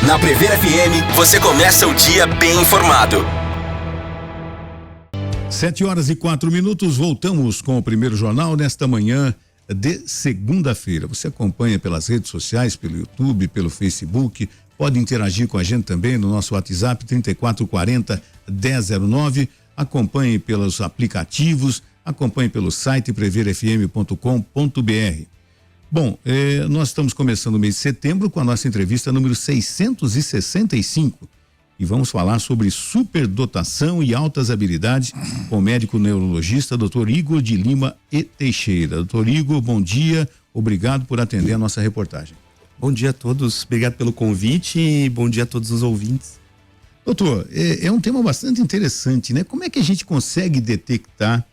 Na Prever FM, você começa o dia bem informado. 7h04, voltamos com o primeiro jornal nesta manhã de segunda-feira. Você acompanha pelas redes sociais, pelo YouTube, pelo Facebook, pode interagir com a gente também no nosso WhatsApp 3440-1009, acompanhe pelos aplicativos, acompanhe pelo site preverfm.com.br. Bom, nós estamos começando o mês de setembro com a nossa entrevista número 665 e vamos falar sobre superdotação e altas habilidades com o médico neurologista Dr. Igor de Lima e Teixeira. Dr. Igor, bom dia, obrigado por atender a nossa reportagem. Bom dia a todos, obrigado pelo convite e bom dia a todos os ouvintes. Doutor, é um tema bastante interessante, né? Como é que a gente consegue detectar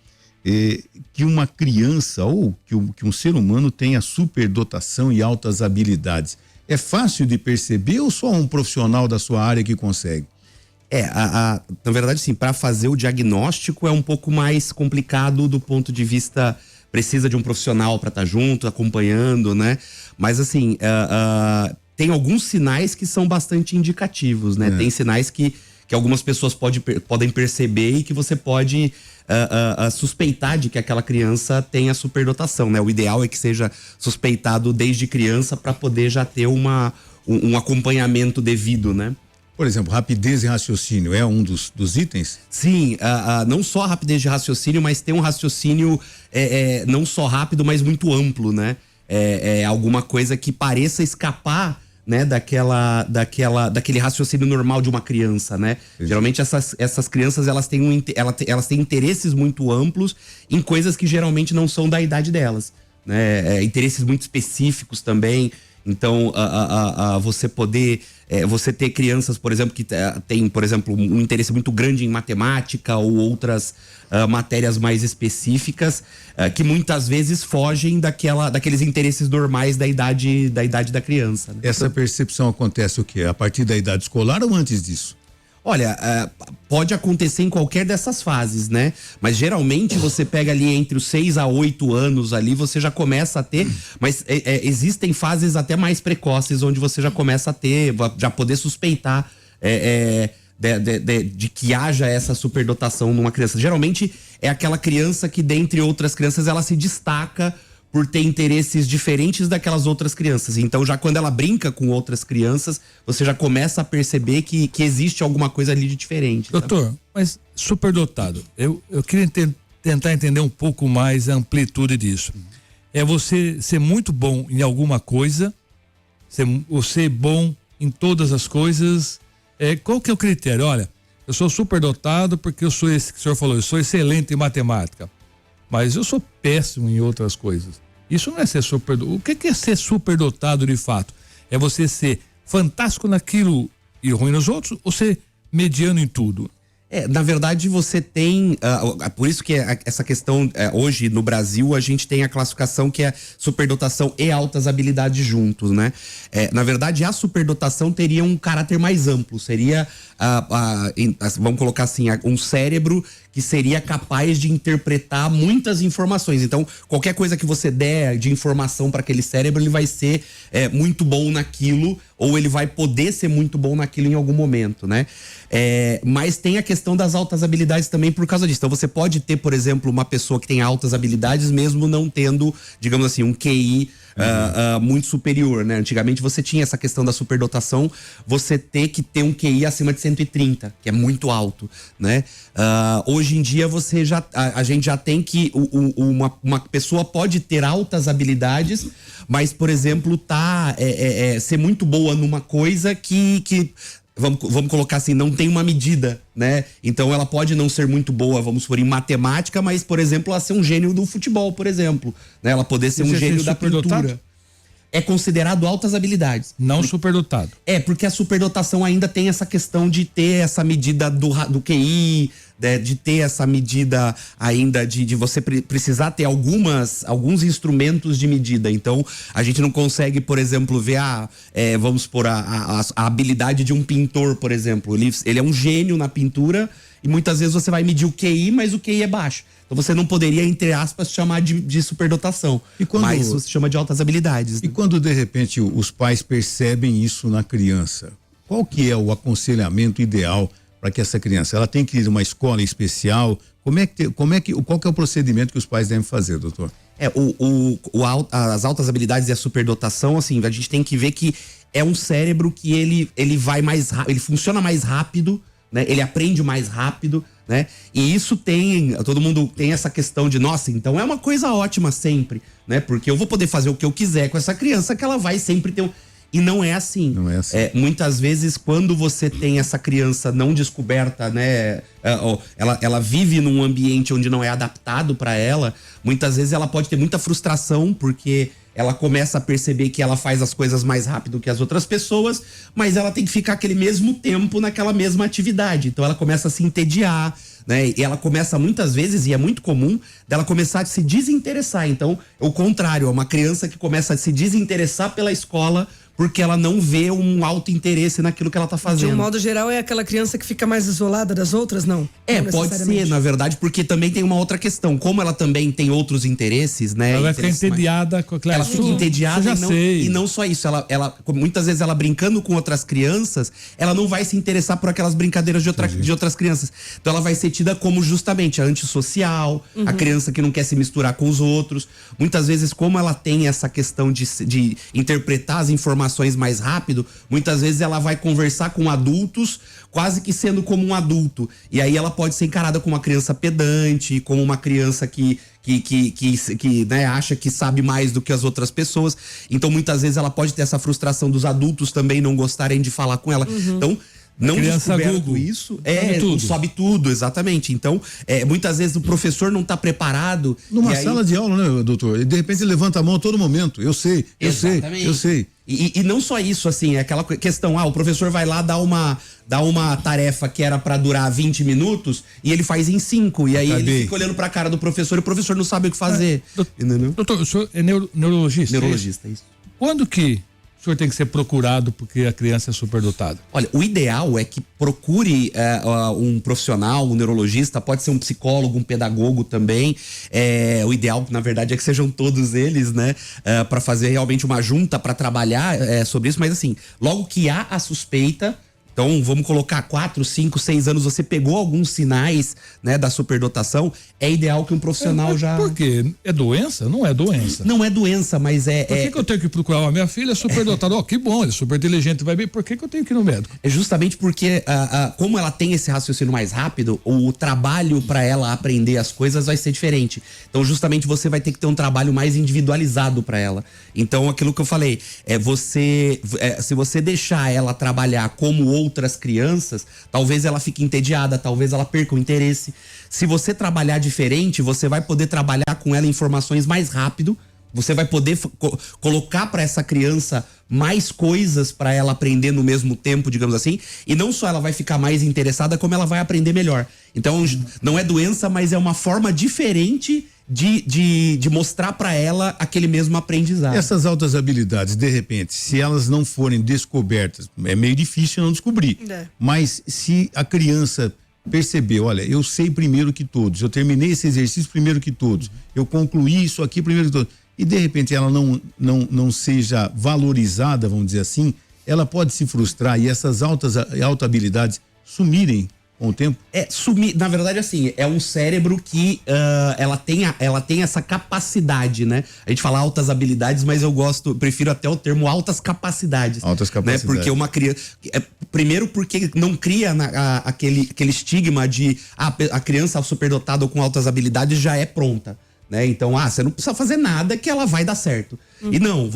que uma criança ou que um ser humano tenha superdotação e altas habilidades? É fácil de perceber ou só um profissional da sua área que consegue? Na verdade, sim, para fazer o diagnóstico é um pouco mais complicado do ponto de vista, precisa de um profissional para estar junto, acompanhando, né? Mas assim, tem alguns sinais que são bastante indicativos, né? Tem sinais que algumas pessoas podem perceber e que você pode suspeitar de que aquela criança tenha superdotação, né? O ideal é que seja suspeitado desde criança para poder já ter um acompanhamento devido, né? Por exemplo, rapidez e raciocínio é um dos itens? Sim, não só a rapidez de raciocínio, mas ter um raciocínio não só rápido, mas muito amplo, né? Alguma coisa que pareça escapar, né, daquele raciocínio normal de uma criança, né? Isso. Geralmente essas crianças elas têm interesses muito amplos em coisas que geralmente não são da idade delas, né? Interesses muito específicos também. Então, você ter crianças, por exemplo, que tem, por exemplo, um interesse muito grande em matemática ou outras matérias mais específicas, que muitas vezes fogem daqueles interesses normais da idade da criança, né? Essa percepção acontece o quê? A partir da idade escolar ou antes disso? Olha, pode acontecer em qualquer dessas fases, né? Mas geralmente você pega ali entre os 6 a 8 anos ali, você já começa a ter, mas existem fases até mais precoces onde você já começa a ter, já poder suspeitar de que haja essa superdotação numa criança. Geralmente é aquela criança que, dentre outras crianças, ela se destaca por ter interesses diferentes daquelas outras crianças. Então, já quando ela brinca com outras crianças, você já começa a perceber que existe alguma coisa ali de diferente. Doutor, mas superdotado, eu queria tentar entender um pouco mais a amplitude disso. É você ser muito bom em alguma coisa, ser bom em todas as coisas. Qual que é o critério? Olha, eu sou superdotado porque eu sou esse que o senhor falou, eu sou excelente em matemática, mas eu sou péssimo em outras coisas. Isso não é ser superdotado. O que é ser superdotado de fato? É você ser fantástico naquilo e ruim nos outros ou ser mediano em tudo? Na verdade, você tem, por isso que essa questão, hoje no Brasil, a gente tem a classificação que é superdotação e altas habilidades juntos, né? Na verdade, a superdotação teria um caráter mais amplo, seria, vamos colocar assim, um cérebro que seria capaz de interpretar muitas informações. Então, qualquer coisa que você der de informação para aquele cérebro, ele vai ser muito bom naquilo, ou ele vai poder ser muito bom naquilo em algum momento, né? Mas tem a questão das altas habilidades também por causa disso. Então, você pode ter, por exemplo, uma pessoa que tem altas habilidades mesmo não tendo, digamos assim, um QI muito superior, né? Antigamente você tinha essa questão da superdotação, você ter que ter um QI acima de 130, que é muito alto, né? Hoje em dia a gente já tem que uma pessoa pode ter altas habilidades, mas, por exemplo, ser muito boa numa coisa que vamos colocar assim, não tem uma medida, né? Então ela pode não ser muito boa, vamos supor, em matemática, mas, por exemplo, ela ser um gênio do futebol, por exemplo, né? Ela poder ser um gênio da pintura. É considerado altas habilidades. Não superdotado. Porque a superdotação ainda tem essa questão de ter essa medida do QI, de ter essa medida ainda de você precisar ter alguns instrumentos de medida. Então, a gente não consegue, por exemplo, ver vamos supor, a habilidade de um pintor, por exemplo. Ele é um gênio na pintura e muitas vezes você vai medir o QI, mas o QI é baixo. Então você não poderia, entre aspas, chamar de superdotação. Mas isso se chama de altas habilidades. E quando, de repente, os pais percebem isso na criança, qual que é o aconselhamento ideal para que essa criança, ela tem que ir a uma escola especial? Qual que é o procedimento que os pais devem fazer, doutor? As altas habilidades e a superdotação, assim, a gente tem que ver que é um cérebro que ele vai mais rápido, ele funciona mais rápido, né? Ele aprende mais rápido, né? E isso todo mundo tem essa questão de, nossa, então é uma coisa ótima sempre, né? Porque eu vou poder fazer o que eu quiser com essa criança, que ela vai sempre ter E não é assim. Não é assim. Muitas vezes, quando você tem essa criança não descoberta, né? Ela vive num ambiente onde não é adaptado para ela, muitas vezes ela pode ter muita frustração, porque ela começa a perceber que ela faz as coisas mais rápido que as outras pessoas, mas ela tem que ficar aquele mesmo tempo naquela mesma atividade. Então ela começa a se entediar, né? E ela começa muitas vezes, e é muito comum, dela começar a se desinteressar. Então, é o contrário, é uma criança que começa a se desinteressar pela escola porque ela não vê um alto interesse naquilo que ela tá fazendo. De um modo geral, é aquela criança que fica mais isolada das outras, não? Não Pode ser, na verdade, porque também tem uma outra questão. Como ela também tem outros interesses, né? Ela vai ficar entediada com aquela... Ela fica entediada e não só isso. Ela, muitas vezes, ela brincando com outras crianças, ela não vai se interessar por aquelas brincadeiras de outras crianças. Então ela vai ser tida como justamente a antissocial, a criança que não quer se misturar com os outros. Muitas vezes, como ela tem essa questão de interpretar as informações mais rápido, muitas vezes ela vai conversar com adultos quase que sendo como um adulto. E aí ela pode ser encarada como uma criança pedante, como uma criança que né, acha que sabe mais do que as outras pessoas. Então muitas vezes ela pode ter essa frustração dos adultos também não gostarem de falar com ela. Então, não descoberto isso, sobe tudo, exatamente. Então, muitas vezes o professor não está preparado. Numa sala de aula, né, doutor? E de repente ele levanta a mão a todo momento. Eu sei. E não só isso, assim, é aquela questão, o professor vai lá dar uma tarefa que era pra durar 20 minutos e ele faz em 5. E aí ele fica olhando pra cara do professor e o professor não sabe o que fazer. Doutor, o senhor é neurologista? Neurologista, isso. Quando que o senhor tem que ser procurado porque a criança é superdotada? Olha, o ideal é que procure um profissional, um neurologista, pode ser um psicólogo, um pedagogo também. O ideal, na verdade, é que sejam todos eles, né? Para fazer realmente uma junta para trabalhar sobre isso. Mas assim, logo que há a suspeita, então vamos colocar 4, 5, 6 anos, você pegou alguns sinais, né, da superdotação, é ideal que um profissional já... Por quê? É doença? Não é doença. Não é doença, mas Por que eu tenho que procurar? Minha filha é superdotada. Que bom, ele é super inteligente, vai bem. Por que eu tenho que ir no médico? É justamente porque, como ela tem esse raciocínio mais rápido, o trabalho para ela aprender as coisas vai ser diferente. Então, justamente, você vai ter que ter um trabalho mais individualizado para ela. Então, aquilo que eu falei, se você deixar ela trabalhar como outras crianças, talvez ela fique entediada, talvez ela perca o interesse. Se você trabalhar diferente, você vai poder trabalhar com ela informações mais rápido, você vai poder colocar para essa criança mais coisas para ela aprender no mesmo tempo, digamos assim, e não só ela vai ficar mais interessada, como ela vai aprender melhor. Então, não é doença, mas é uma forma diferente de mostrar para ela aquele mesmo aprendizado. Essas altas habilidades, de repente, se elas não forem descobertas, é meio difícil não descobrir. Mas se a criança perceber, olha, eu sei primeiro que todos, eu terminei esse exercício primeiro que todos, eu concluí isso aqui primeiro que todos, e de repente ela não seja valorizada, vamos dizer assim, ela pode se frustrar e essas altas habilidades sumirem com o tempo? Sumir, na verdade, assim, é um cérebro que ela tem essa capacidade, né? A gente fala altas habilidades, mas prefiro até o termo altas capacidades. Altas capacidades. Né? Porque uma criança... primeiro porque não cria aquele estigma de a criança superdotada ou com altas habilidades já é pronta. Né? Então, você não precisa fazer nada que ela vai dar certo. E não,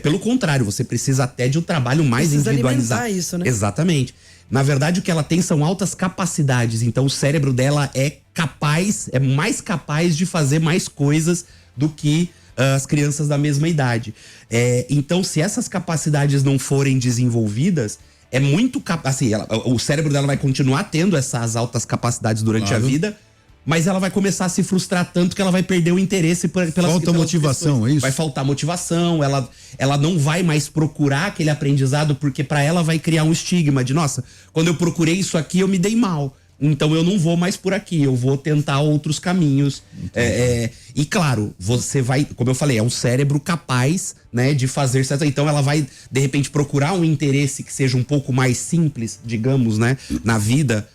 pelo contrário, você precisa até de um trabalho mais individualizado. Isso, né? Exatamente. Na verdade, o que ela tem são altas capacidades. Então, o cérebro dela é mais capaz de fazer mais coisas do que as crianças da mesma idade. Então, se essas capacidades não forem desenvolvidas, é muito assim, o cérebro dela vai continuar tendo essas altas capacidades durante a vida, mas ela vai começar a se frustrar tanto que ela vai perder o interesse pelas motivação, pessoas. é isso? Vai faltar motivação, ela não vai mais procurar aquele aprendizado, porque para ela vai criar um estigma de, nossa, quando eu procurei isso aqui eu me dei mal, então eu não vou mais por aqui, eu vou tentar outros caminhos. E claro, você vai, como eu falei, é um cérebro capaz, né, de fazer certo. Então ela vai, de repente, procurar um interesse que seja um pouco mais simples, digamos, né, na vida,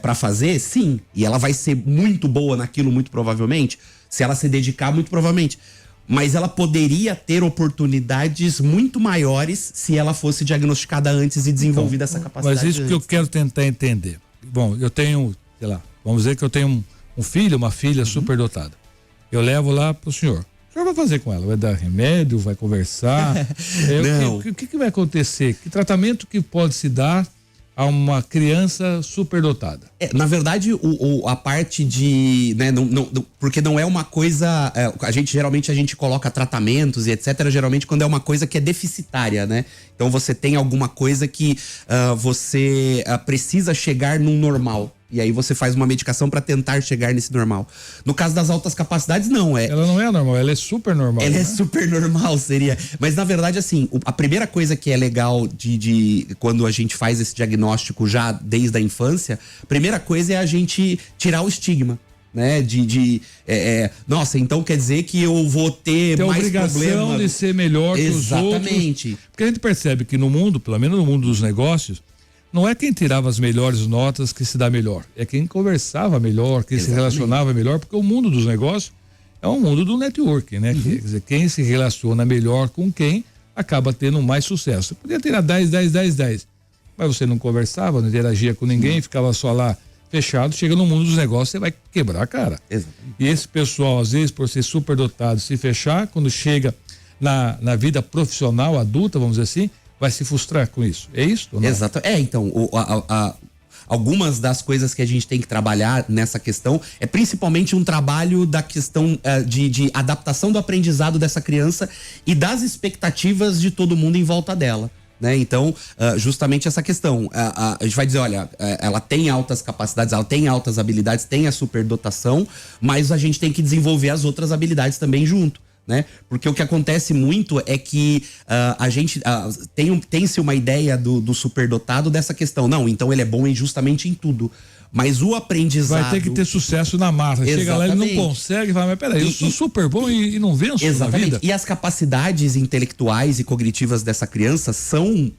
para fazer, sim. E ela vai ser muito boa naquilo, muito provavelmente, se ela se dedicar, muito provavelmente. Mas ela poderia ter oportunidades muito maiores se ela fosse diagnosticada antes e desenvolvida essa capacidade. Mas isso antes. que eu quero tentar entender. Bom, eu tenho, sei lá, vamos dizer que eu tenho um filho, uma filha superdotada. Eu levo lá pro senhor. O senhor vai fazer com ela? Vai dar remédio? Vai conversar? Não. O que vai acontecer? Que tratamento que pode se dar a uma criança superdotada? Na verdade, a parte de, né, porque não é uma coisa, geralmente a gente coloca tratamentos e etc, geralmente quando é uma coisa que é deficitária, né? Então você tem alguma coisa que você precisa chegar num normal. E aí você faz uma medicação para tentar chegar nesse normal. No caso das altas capacidades, não. Ela não é normal, ela é super normal. Ela né? é super normal, seria. Mas na verdade, assim, a primeira coisa que é legal de quando a gente faz esse diagnóstico já desde a infância, a primeira coisa é a gente tirar o estigma. Né, nossa, então quer dizer que eu vou ter tem mais obrigação problema de ser melhor que os outros. Exatamente. Porque a gente percebe que no mundo, pelo menos no mundo dos negócios, não é quem tirava as melhores notas que se dá melhor. É quem conversava melhor, quem se relacionava melhor, porque o mundo dos negócios é um mundo do networking, né? Quer dizer, quem se relaciona melhor com quem acaba tendo mais sucesso. Você podia tirar 10, mas você não conversava, não interagia com ninguém, ficava só lá fechado. Chega no mundo dos negócios, você vai quebrar a cara. Exatamente. E esse pessoal, às vezes, por ser superdotado, se fechar, quando chega na vida profissional, adulta, vamos dizer assim, vai se frustrar com isso. É isso? Ou não? Exato. Então, algumas das coisas que a gente tem que trabalhar nessa questão é principalmente um trabalho da questão de adaptação do aprendizado dessa criança e das expectativas de todo mundo em volta dela. Né? Então, justamente essa questão. A gente vai dizer, olha, ela tem altas capacidades, ela tem altas habilidades, tem a superdotação, mas a gente tem que desenvolver as outras habilidades também junto. Né? Porque o que acontece muito é que a gente tem-se uma ideia do superdotado dessa questão. Não, então ele é bom justamente em tudo. Mas o aprendizado... Vai ter que ter sucesso na marra. Chega lá, ele não consegue, fala, mas peraí, eu sou super bom e não venço na vida. E as capacidades intelectuais e cognitivas dessa criança são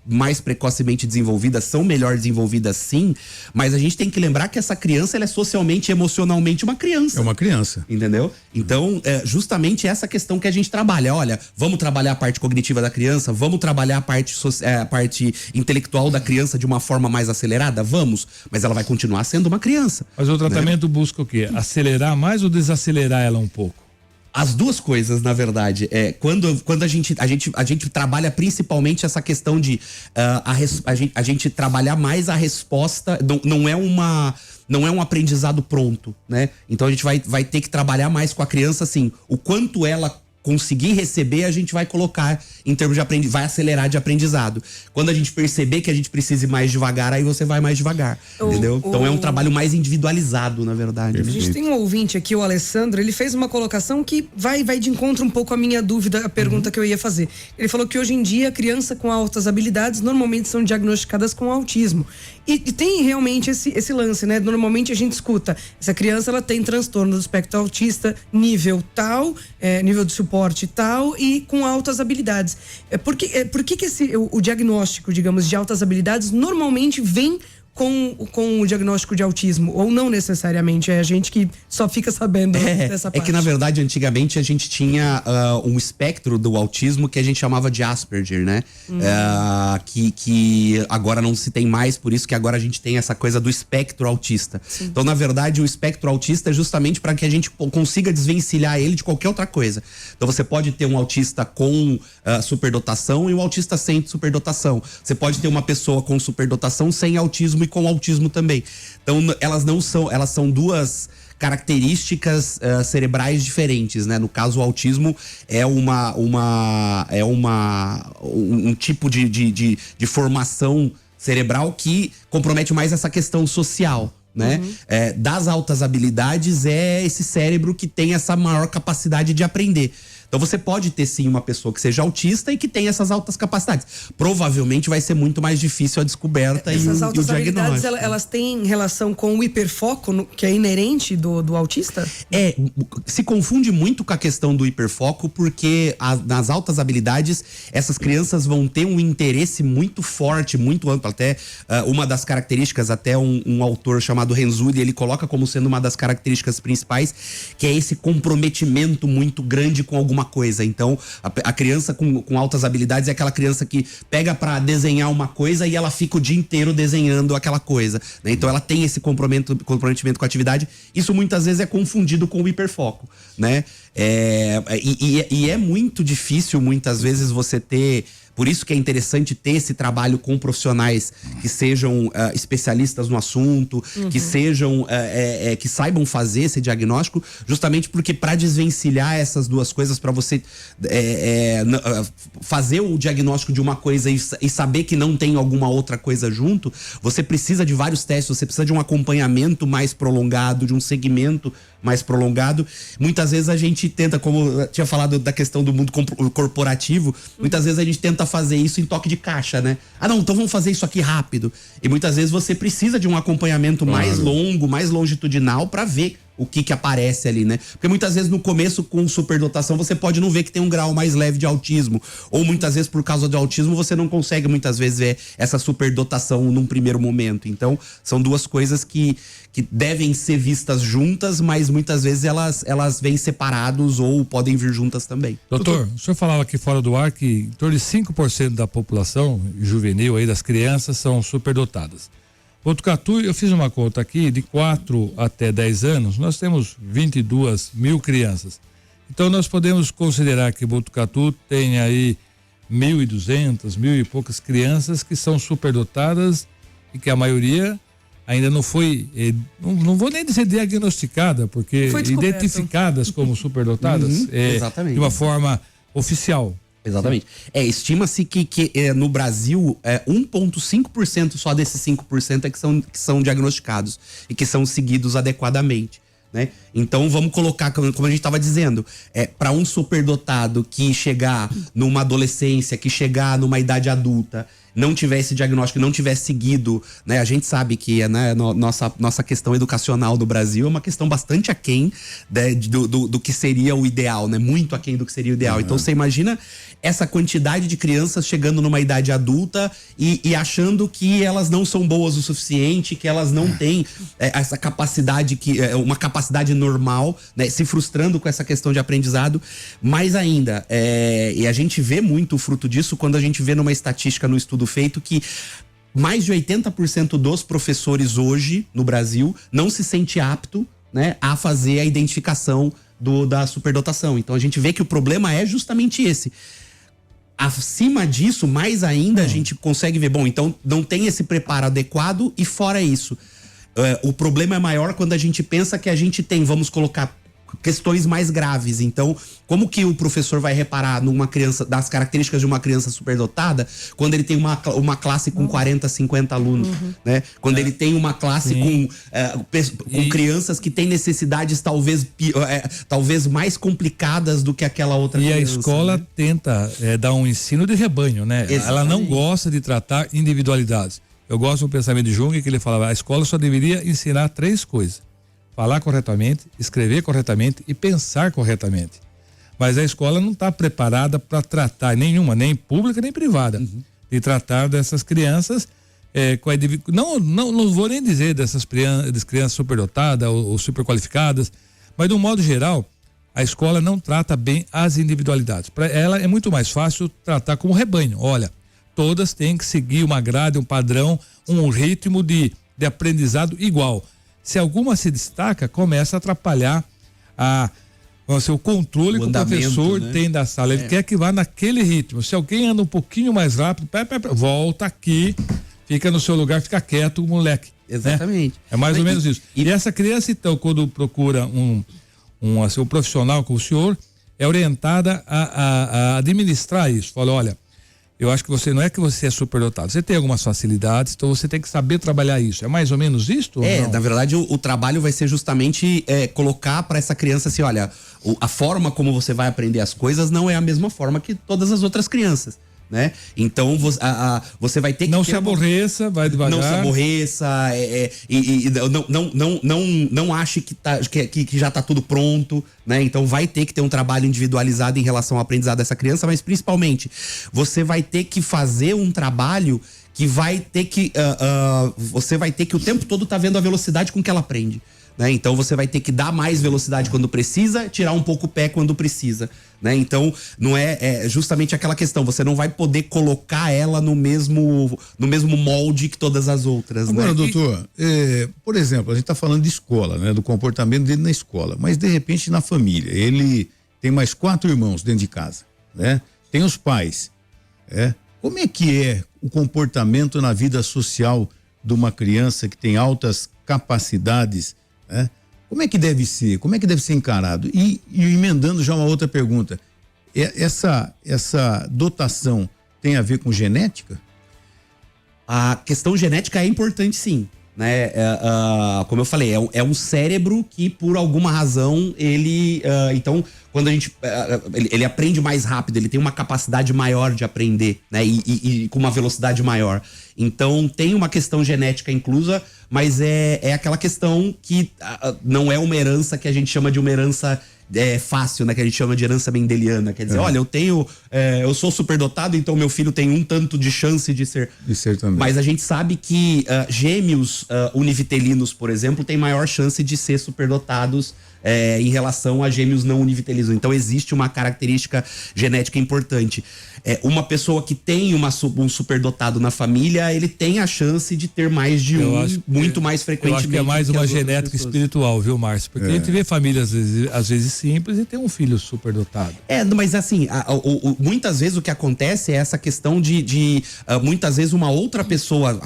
mais precocemente desenvolvidas, são melhor desenvolvidas sim, mas a gente tem que lembrar que essa criança ela é socialmente e emocionalmente uma criança. É uma criança. Entendeu? Então, justamente essa questão que a gente trabalha. Olha, vamos trabalhar a parte cognitiva da criança, vamos trabalhar a parte intelectual da criança de uma forma mais acelerada? Vamos, mas ela vai continuar sendo uma criança. Mas o tratamento busca o quê? Acelerar mais ou desacelerar ela um pouco? As duas coisas, na verdade. Quando a gente trabalha principalmente essa questão de a gente trabalhar mais a resposta, não é um aprendizado pronto, né? Então a gente vai ter que trabalhar mais com a criança, assim, o quanto ela conseguir receber, a gente vai colocar em termos de aprendizado, vai acelerar de aprendizado. Quando a gente perceber que a gente precisa ir mais devagar, aí você vai mais devagar, entendeu? Então é um trabalho mais individualizado, na verdade. A gente tem um ouvinte aqui, o Alessandro, ele fez uma colocação que vai de encontro um pouco à minha dúvida, a pergunta que eu ia fazer. Ele falou que hoje em dia, criança com altas habilidades normalmente são diagnosticadas com autismo. E tem realmente esse lance, né? Normalmente a gente escuta, essa criança ela tem transtorno do espectro autista, nível tal, nível de suporte tal e com altas habilidades. Por que o diagnóstico, digamos, de altas habilidades normalmente vem com o diagnóstico de autismo? Ou não necessariamente? É a gente que só fica sabendo dessa parte. É que, na verdade, antigamente a gente tinha um espectro do autismo que a gente chamava de Asperger, né? Que agora não se tem mais, por isso que agora a gente tem essa coisa do espectro autista. Sim. Então, na verdade, o espectro autista é justamente para que a gente consiga desvencilhar ele de qualquer outra coisa. Então, você pode ter um autista com superdotação e um autista sem superdotação. Você pode ter uma pessoa com superdotação sem autismo e com autismo também. Então, elas são duas características cerebrais diferentes, né? No caso, o autismo é um tipo de formação cerebral que compromete mais essa questão social, né? Das altas habilidades é esse cérebro que tem essa maior capacidade de aprender. Então você pode ter sim uma pessoa que seja autista e que tenha essas altas capacidades. Provavelmente vai ser muito mais difícil a descoberta Essas e o altas habilidades, diagnóstico. elas têm relação com o hiperfoco, que é inerente do autista? Se confunde muito com a questão do hiperfoco, porque nas altas habilidades, essas crianças vão ter um interesse muito forte, muito amplo. Até uma das características, até um autor chamado Renzulli, ele coloca como sendo uma das características principais, que é esse comprometimento muito grande com alguma coisa. Então, a criança com altas habilidades é aquela criança que pega pra desenhar uma coisa e ela fica o dia inteiro desenhando aquela coisa, né? Então ela tem esse comprometimento com a atividade. Isso muitas vezes é confundido com o hiperfoco, né? E é muito difícil muitas vezes você ter. Por isso que é interessante ter esse trabalho com profissionais que sejam especialistas no assunto, que sejam que saibam fazer esse diagnóstico, justamente porque para desvencilhar essas duas coisas, para você fazer o diagnóstico de uma coisa e saber que não tem alguma outra coisa junto, você precisa de vários testes, você precisa de um acompanhamento mais prolongado, de um segmento mais prolongado. Muitas vezes a gente tenta, como eu tinha falado da questão do mundo corporativo, muitas vezes a gente tenta fazer isso em toque de caixa, né? Não, então vamos fazer isso aqui rápido. E muitas vezes você precisa de um acompanhamento mais longo, mais longitudinal para ver o que aparece ali, né? Porque muitas vezes no começo com superdotação você pode não ver que tem um grau mais leve de autismo, ou muitas vezes por causa do autismo você não consegue muitas vezes ver essa superdotação num primeiro momento. Então são duas coisas que devem ser vistas juntas, mas muitas vezes elas vêm separados ou podem vir juntas também. Doutor, o senhor falava aqui fora do ar que em torno de 5% da população juvenil aí das crianças são superdotadas. Botucatu, eu fiz uma conta aqui, de 4 até 10 anos, nós temos 22 mil crianças. Então nós podemos considerar que Botucatu tem aí 1.200, 1.000 e poucas crianças que são superdotadas e que a maioria ainda não foi, não vou nem dizer diagnosticada, porque identificadas como superdotadas exatamente. De uma forma oficial. Exatamente. Estima-se que no Brasil 1,5% só desses 5% que são diagnosticados e que são seguidos adequadamente, né? Então vamos colocar, como a gente estava dizendo, para um superdotado que chegar numa adolescência, que chegar numa idade adulta, não tiver esse diagnóstico, não tiver seguido, né? A gente sabe que nossa questão educacional do Brasil é uma questão bastante aquém do que seria o ideal, né? Muito aquém do que seria o ideal. Então você imagina essa quantidade de crianças chegando numa idade adulta e achando que elas não são boas o suficiente, que elas não têm essa capacidade, uma capacidade normal, né? Se frustrando com essa questão de aprendizado. Mais ainda, e a gente vê muito o fruto disso quando a gente vê numa estatística no estudo feito que mais de 80% dos professores hoje no Brasil não se sente apto, né, a fazer a identificação da superdotação. Então a gente vê que o problema é justamente esse. Acima disso, mais ainda, a gente consegue ver, então não tem esse preparo adequado e fora isso. O problema é maior quando a gente pensa que a gente tem, vamos colocar, questões mais graves. Então, como que o professor vai reparar numa criança, das características de uma criança superdotada, quando ele tem uma classe com 40, 50 alunos, né? Quando ele tem uma classe com crianças que têm necessidades talvez mais complicadas do que aquela outra criança. E a escola, né, tenta dar um ensino de rebanho, né? Exatamente. Ela não gosta de tratar individualidades. Eu gosto do pensamento de Jung, que ele falava, a escola só deveria ensinar 3 coisas: falar corretamente, escrever corretamente e pensar corretamente. Mas a escola não está preparada para tratar nenhuma, nem pública nem privada, de tratar dessas crianças não vou nem dizer das crianças superdotadas ou superqualificadas, mas de um modo geral, a escola não trata bem as individualidades. Para ela é muito mais fácil tratar como rebanho. Olha, todas têm que seguir uma grade, um padrão, um ritmo de aprendizado igual. Se alguma se destaca, começa a atrapalhar o controle que o professor, né, tem da sala. Ele quer que vá naquele ritmo. Se alguém anda um pouquinho mais rápido, volta aqui, fica no seu lugar, fica quieto, moleque. Exatamente. Né? É mais ou menos isso. E essa criança, então, quando procura um profissional como o senhor, é orientada a administrar isso. Fala, olha, Eu acho que você não é que você é superdotado, você tem algumas facilidades, então você tem que saber trabalhar isso. É mais ou menos isto? Na verdade, o trabalho vai ser justamente colocar para essa criança assim, olha, a forma como você vai aprender as coisas não é a mesma forma que todas as outras crianças, né? Então você vai ter que não se aborreça, vai devagar. Não se aborreça, não ache que já tá tudo pronto, né? Então vai ter que ter um trabalho individualizado em relação ao aprendizado dessa criança, mas principalmente você vai ter que fazer um trabalho que vai ter que você vai ter que o tempo todo tá vendo a velocidade com que ela aprende. Né? Então você vai ter que dar mais velocidade quando precisa, tirar um pouco o pé quando precisa, né? Então não é justamente aquela questão, você não vai poder colocar ela no mesmo molde que todas as outras. Agora, né? doutor, por exemplo, a gente está falando de escola, né? Do comportamento dele na escola, mas de repente na família, ele tem mais 4 irmãos dentro de casa, né? Tem os pais, Como é que é o comportamento na vida social de uma criança que tem altas capacidades? Como é que deve ser? Como é que deve ser encarado? E emendando já uma outra pergunta, essa dotação tem a ver com genética? A questão genética é importante, sim, né? Como eu falei, é um cérebro que por alguma razão ele então quando a gente ele aprende mais rápido, ele tem uma capacidade maior de aprender, né? E com uma velocidade maior. Então tem uma questão genética inclusa, mas é aquela questão que não é uma herança que a gente chama de uma herança fácil, né? Que a gente chama de herança mendeliana. Quer dizer, olha, eu sou superdotado, então meu filho tem um tanto de chance de ser. De ser também. Mas a gente sabe que gêmeos univitelinos, por exemplo, têm maior chance de ser superdotados em relação a gêmeos não univitelinos. Então existe uma característica genética importante. Uma pessoa que tem um superdotado na família, ele tem a chance de ter mais de muito mais frequentemente. Eu acho que é mais uma genética espiritual, viu, Márcio? Porque a gente vê famílias às vezes simples e tem um filho superdotado. Mas assim, muitas vezes o que acontece é essa questão de muitas vezes uma outra pessoa,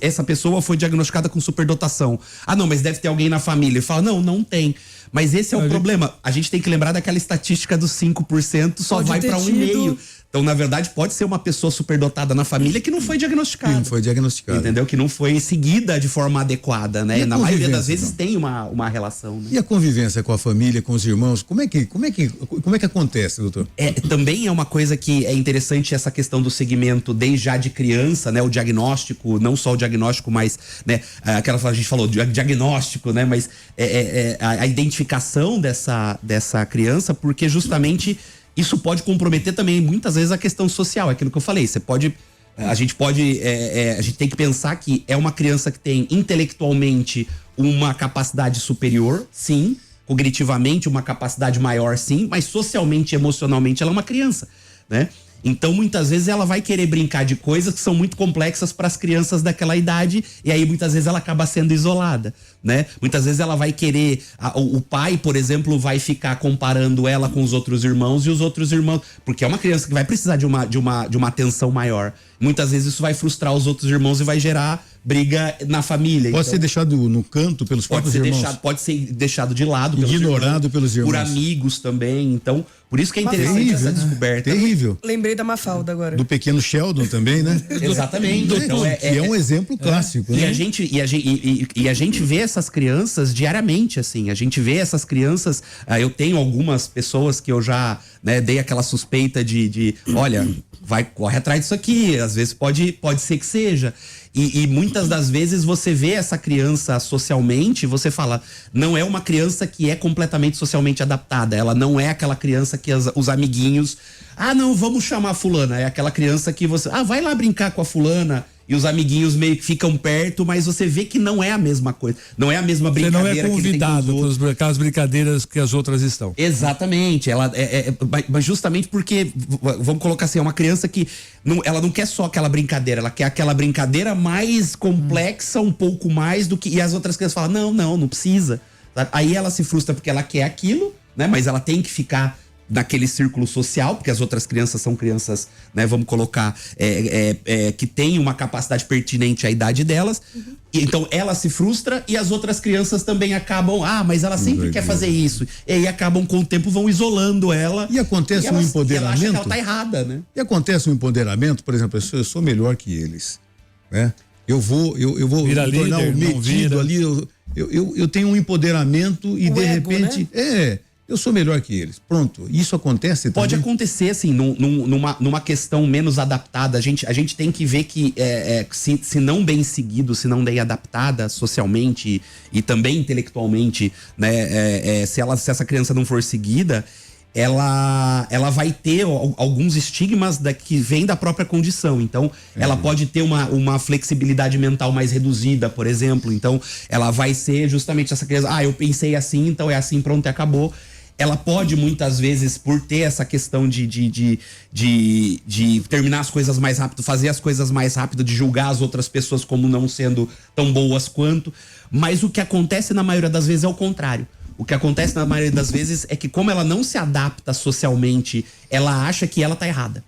essa pessoa foi diagnosticada com superdotação. Não, mas deve ter alguém na família. E fala, não tem. Mas esse é o problema. A gente tem que lembrar daquela estatística dos 5% só vai para 1,5%. Então, na verdade, pode ser uma pessoa superdotada na família que não foi diagnosticada. Que não foi diagnosticada. Entendeu? Que não foi seguida de forma adequada, né? Na maioria das vezes tem uma relação. Né? E a convivência com a família, com os irmãos, como é que acontece, doutor? Também é uma coisa que é interessante essa questão do segmento desde já de criança, né? O diagnóstico, não só o diagnóstico, mas, né? Aquela a gente falou, diagnóstico, né? Mas a identificação dessa criança, porque justamente isso pode comprometer também muitas vezes a questão social, é aquilo que eu falei. A gente tem que pensar que é uma criança que tem intelectualmente uma capacidade superior, sim, cognitivamente uma capacidade maior, sim, mas socialmente e emocionalmente ela é uma criança, né? Então, muitas vezes ela vai querer brincar de coisas que são muito complexas para as crianças daquela idade, e aí muitas vezes ela acaba sendo isolada, né? Muitas vezes ela vai querer, o pai, por exemplo, vai ficar comparando ela com os outros irmãos e os outros irmãos, porque é uma criança que vai precisar de uma atenção maior. Muitas vezes isso vai frustrar os outros irmãos e vai gerar briga na família. Pode ser deixado no canto pelos próprios irmãos? Pode ser deixado de lado. Ignorado pelos irmãos. Por amigos também. Então, por isso que é interessante essa descoberta. Terrível. Lembrei da Mafalda agora. Do pequeno Sheldon também, né? Exatamente. Então, é um exemplo clássico. Né? E a gente vê essas crianças diariamente, assim. A gente vê essas crianças. Eu tenho algumas pessoas que eu já dei aquela suspeita de olha, corre atrás disso aqui. Às vezes pode ser que seja. E muitas das vezes você vê essa criança socialmente, você fala, não é uma criança que é completamente socialmente adaptada. Ela não é aquela criança que os amiguinhos... não, vamos chamar a fulana. É aquela criança que você... vai lá brincar com a fulana. E os amiguinhos meio que ficam perto, mas você vê que não é a mesma coisa. Não é a mesma brincadeira. Você não é convidado para aquelas brincadeiras que as outras estão. Exatamente. Mas justamente porque, vamos colocar assim, é uma criança que ela não quer só aquela brincadeira, ela quer aquela brincadeira mais complexa, um pouco mais do que... E as outras crianças falam, não precisa. Aí ela se frustra porque ela quer aquilo, né? Mas ela tem que ficar naquele círculo social, porque as outras crianças são crianças, né, vamos colocar, que têm uma capacidade pertinente à idade delas. Então ela se frustra e as outras crianças também acabam, mas ela sempre quer fazer isso. E aí acabam com o tempo, vão isolando ela. E acontece um empoderamento. E ela acha que ela tá errada, né? E acontece um empoderamento, por exemplo, eu sou melhor que eles, né? Eu vou vira me tornar líder, um metido ali, eu tenho um empoderamento e de ego, repente, né? eu sou melhor que eles. Pronto, isso acontece também? Pode acontecer, assim, numa questão menos adaptada. A gente tem que ver que se não bem seguido, se não bem adaptada socialmente e também intelectualmente, né, se essa criança não for seguida, ela vai ter alguns estigmas que vêm da própria condição. Então, ela pode ter uma flexibilidade mental mais reduzida, por exemplo. Então, ela vai ser justamente essa criança, eu pensei assim, então é assim, pronto, e acabou. Ela pode, muitas vezes, por ter essa questão de terminar as coisas mais rápido, fazer as coisas mais rápido, de julgar as outras pessoas como não sendo tão boas quanto. Mas o que acontece na maioria das vezes é o contrário. O que acontece na maioria das vezes é que, como ela não se adapta socialmente, ela acha que ela tá errada.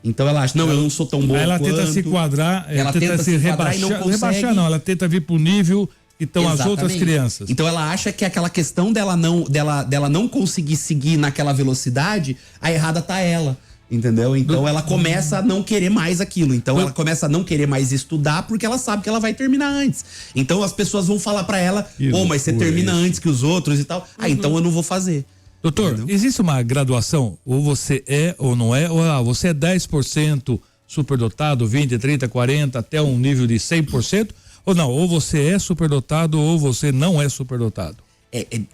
Então ela acha, eu não sou tão boa ela quanto. Tenta se quadrar, ela tenta se rebaixar e não consegue. Rebaixar não, ela tenta vir pro nível que estão as outras crianças. Então ela acha que aquela questão dela não conseguir seguir naquela velocidade, a errada tá ela. Entendeu? Então ela começa a não querer mais aquilo. Então ela começa a não querer mais estudar porque ela sabe que ela vai terminar antes. Então as pessoas vão falar pra ela, mas você termina antes que os outros e tal. Então eu não vou fazer. Doutor, entendeu? Existe uma graduação? Ou você é ou não é? Ou você é 10% superdotado, 20, 30, 40, até um nível de 100%? Ou não? Ou você é superdotado ou você não é superdotado?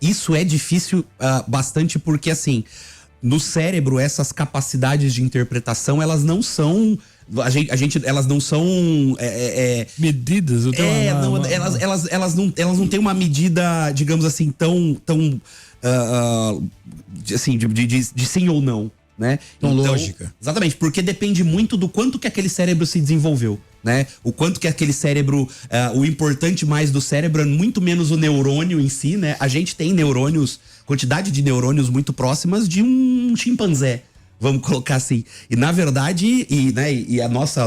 Isso é difícil bastante porque, assim, no cérebro, essas capacidades de interpretação, elas não são... elas não são... medidas? Elas não têm uma medida, digamos assim, tão assim, de sim ou não, né? Então, lógica. Exatamente, porque depende muito do quanto que aquele cérebro se desenvolveu, né? O quanto que aquele cérebro, o importante mais do cérebro é muito menos o neurônio em si, né? A gente tem neurônios, quantidade de neurônios muito próximas de um chimpanzé, vamos colocar assim. E na verdade,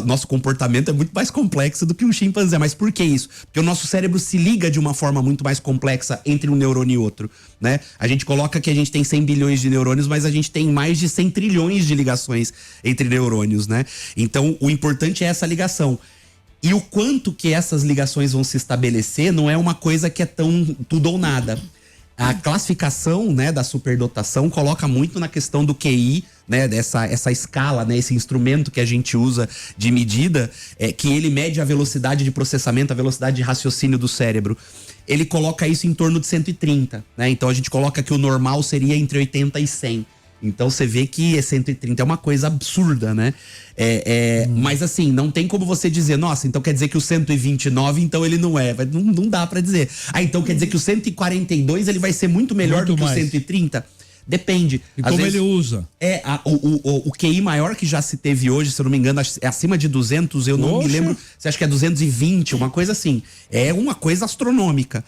nosso comportamento é muito mais complexo do que um chimpanzé. Mas por que isso? Porque o nosso cérebro se liga de uma forma muito mais complexa entre um neurônio e outro, né? A gente coloca que a gente tem 100 bilhões de neurônios, mas a gente tem mais de 100 trilhões de ligações entre neurônios, né? Então, o importante é essa ligação. E o quanto que essas ligações vão se estabelecer não é uma coisa que é tão tudo ou nada. A classificação, né, da superdotação coloca muito na questão do QI, né, essa escala, né, esse instrumento que a gente usa de medida, que ele mede a velocidade de processamento, a velocidade de raciocínio do cérebro. Ele coloca isso em torno de 130, né? Então a gente coloca que o normal seria entre 80 e 100. Então você vê que 130 é uma coisa absurda, né? Mas assim, não tem como você dizer, nossa, então quer dizer que o 129, então ele não é. Não dá pra dizer. Então quer dizer que o 142 ele vai ser muito melhor do que o 130? Depende. E como ele usa? O QI maior que já se teve hoje, se eu não me engano, é acima de 200, eu não me lembro. Você acha que é 220, uma coisa assim. É uma coisa astronômica.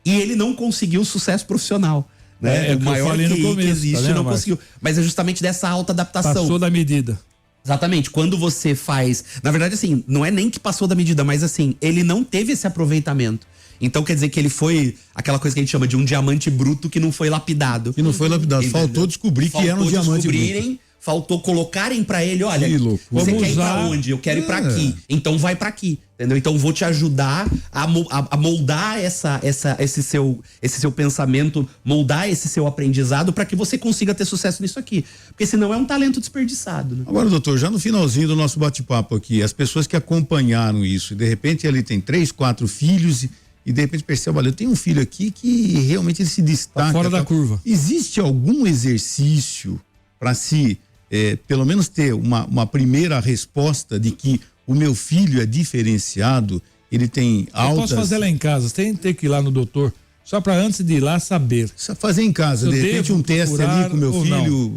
E ele não conseguiu sucesso profissional. Né? O maior QI no começo, que existe, tá não conseguiu. Mas é justamente dessa alta adaptação. Passou da medida. Exatamente. Quando você faz... Na verdade, assim, não é nem que passou da medida, mas assim, ele não teve esse aproveitamento. Então quer dizer que ele foi aquela coisa que a gente chama de um diamante bruto que não foi lapidado. Que não foi lapidado. Entendeu? Faltou descobrir que era um diamante bruto. Faltou colocarem pra ele, olha, você quer ir pra onde? Eu quero ir pra aqui. Então vai pra aqui, entendeu? Então vou te ajudar a moldar esse seu pensamento, moldar esse seu aprendizado pra que você consiga ter sucesso nisso aqui. Porque senão é um talento desperdiçado, né? Agora, doutor, já no finalzinho do nosso bate-papo aqui, as pessoas que acompanharam isso, de repente ele tem 3, 4 filhos e de repente percebe, olha, eu tenho um filho aqui que realmente ele se destaca. Tá fora da curva. Existe algum exercício para se pelo menos ter uma primeira resposta de que o meu filho é diferenciado, ele tem altas... Eu posso fazer lá em casa, tem que ir lá no doutor Só para antes de ir lá saber. Só fazer em casa, Eu de repente devo um teste procurar ali com meu ou não? filho.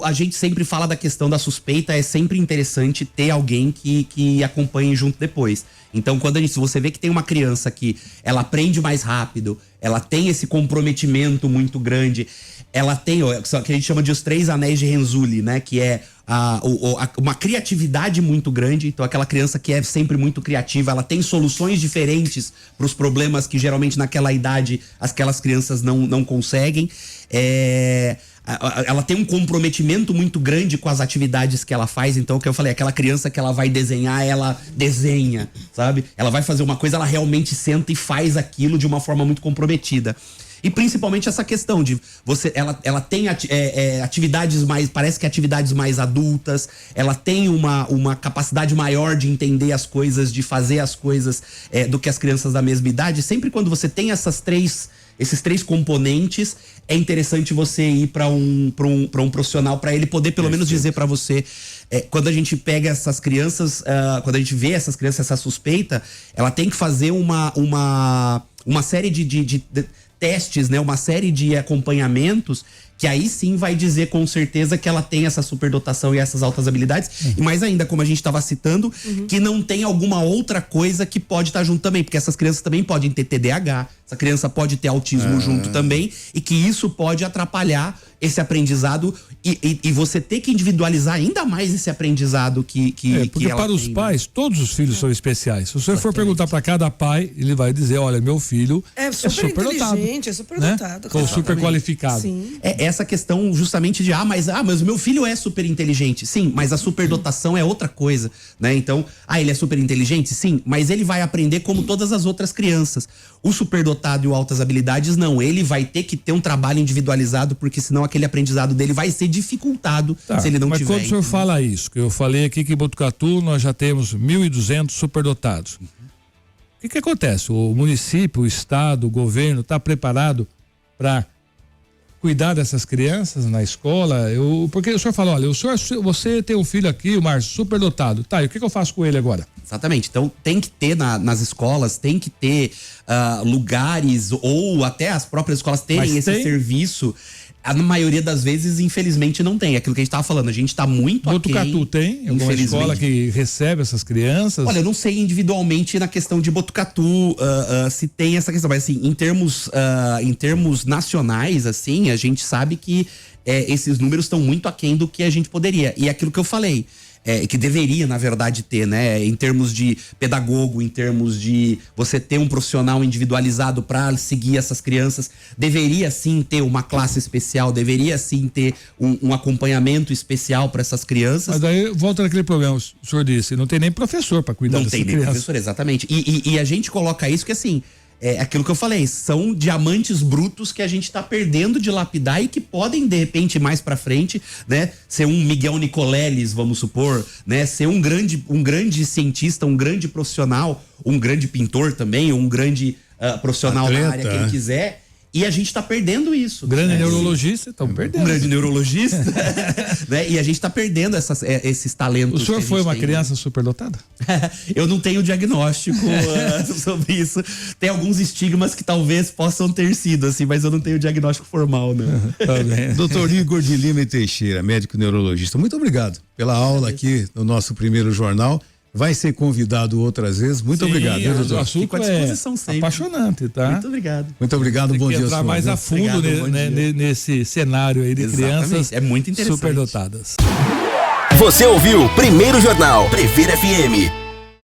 A gente sempre fala da questão da suspeita, é sempre interessante ter alguém que acompanhe junto depois. Então, se você vê que tem uma criança que ela aprende mais rápido, ela tem esse comprometimento muito grande, ela tem o que a gente chama de os 3 anéis de Renzulli, né? Que é uma criatividade muito grande. Então, aquela criança que é sempre muito criativa, ela tem soluções diferentes para os problemas que geralmente naquela idade aquelas crianças não conseguem. Ela tem um comprometimento muito grande com as atividades que ela faz. Então, o que eu falei, aquela criança que ela vai desenhar, ela desenha, sabe? Ela vai fazer uma coisa, ela realmente senta e faz aquilo de uma forma muito comprometida. E principalmente essa questão de ela tem atividades mais, parece que atividades mais adultas, ela tem uma capacidade maior de entender as coisas, de fazer as coisas do que as crianças da mesma idade. Sempre quando você tem esses 3 componentes, é interessante você ir para um profissional, para ele poder pelo menos dizer para você. Quando a gente pega essas crianças, quando a gente vê essas crianças, essa suspeita, ela tem que fazer uma série de testes, né? Uma série de acompanhamentos que aí sim vai dizer com certeza que ela tem essa superdotação e essas altas habilidades. E mais ainda, como a gente estava citando, que não tem alguma outra coisa que pode estar junto também, porque essas crianças também podem ter TDAH, essa criança pode ter autismo junto também, e que isso pode atrapalhar esse aprendizado e você ter que individualizar ainda mais esse aprendizado que porque ela para os tem, pais, todos os filhos são especiais. Se você for perguntar para cada pai, ele vai dizer, olha, meu filho é super inteligente, é super dotado. Ou super qualificado. Sim. Essa questão justamente de mas o meu filho é super inteligente. Sim, mas a superdotação é outra coisa, né? Então, ele é super inteligente? Sim, mas ele vai aprender como todas as outras crianças. O superdotado e o altas habilidades, não. Ele vai ter que ter um trabalho individualizado, porque senão aquele aprendizado dele vai ser dificultado se ele não mas tiver. Mas quando o senhor fala isso, que eu falei aqui que em Botucatu nós já temos 1.200 superdotados. O que acontece? O município, o estado, o governo está preparado para cuidar dessas crianças na escola? Porque o senhor fala, olha, você tem um filho aqui, o Márcio, superdotado. Tá, e o que eu faço com ele agora? Exatamente. Então tem que ter nas escolas, tem que ter lugares, ou até as próprias escolas terem esse serviço. A maioria das vezes, infelizmente, não tem. Aquilo que a gente estava falando, a gente está muito aquém. Botucatu tem alguma escola que recebe essas crianças? Olha, eu não sei individualmente na questão de Botucatu se tem essa questão, mas assim, em termos nacionais, assim, a gente sabe que esses números estão muito aquém do que a gente poderia. E aquilo que eu falei, que deveria, na verdade, ter, né? Em termos de pedagogo, em termos de você ter um profissional individualizado para seguir essas crianças, deveria sim ter uma classe especial, deveria sim ter um acompanhamento especial para essas crianças. Mas daí volta naquele problema, o senhor disse, não tem nem professor para cuidar dessas crianças. Não tem nem professor, exatamente. E a gente coloca isso que assim, aquilo que eu falei, são diamantes brutos que a gente tá perdendo de lapidar e que podem, de repente, mais pra frente, né, ser um Miguel Nicoleles, vamos supor, né, ser um grande cientista, um grande profissional, um grande pintor também, um grande profissional atleta, na área, quem quiser. E a gente tá perdendo isso. Grande neurologista, estamos perdendo. Um grande neurologista, né? E a gente tá perdendo esses talentos. O senhor foi uma criança superdotada? Eu não tenho diagnóstico sobre isso. Tem alguns estigmas que talvez possam ter sido, assim, mas eu não tenho diagnóstico formal, né? Doutor Igor de Lima e Teixeira, médico neurologista, muito obrigado pela aula aqui no nosso primeiro jornal. Vai ser convidado outras vezes. Muito obrigado, doutor. O assunto é apaixonante, tá? Muito obrigado. Muito obrigado, bom dia. Tem que entrar mais a fundo nesse cenário aí de crianças muito interessante. superdotadas. Você ouviu Primeiro Jornal Previr FM.